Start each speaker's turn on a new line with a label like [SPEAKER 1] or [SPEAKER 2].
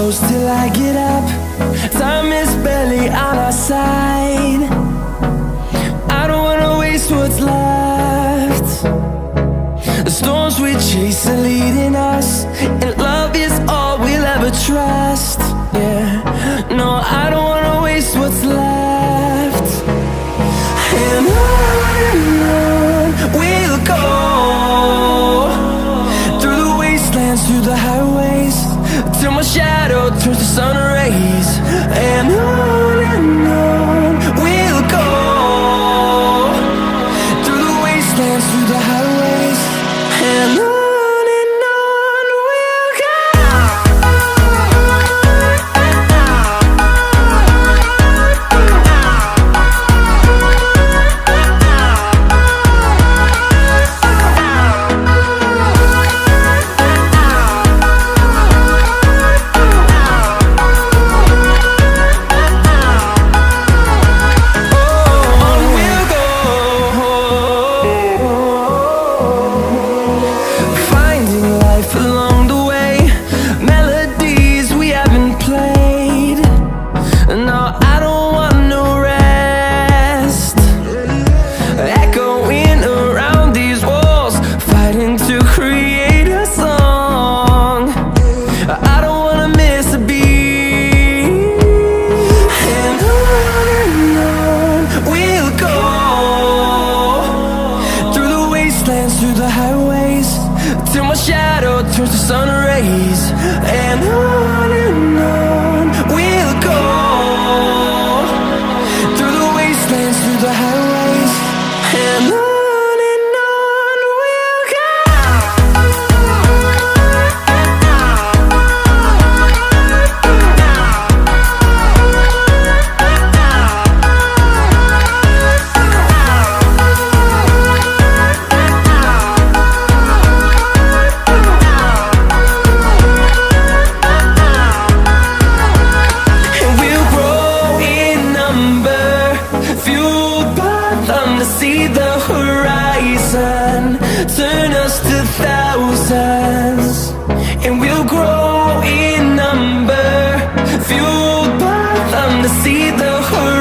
[SPEAKER 1] close till I get up. Time is barely on our side. I don't wanna waste what's left. The storms we chase are leading us, and love is all we'll ever trust. Yeah, no, I don't wanna waste what's left. And on we'll go, through the wastelands, through the highways, till my shadow turns to sun rays. And on we'll go, through the wastelands, through the highways, and on we'll go. Through the highways, till my shadow turns to sun rays. And on we'll go, through the wastelands, through the highways, and on we'll go. See the horizon turn us to thousands, and we'll grow in number, fueled by them to see the horizon.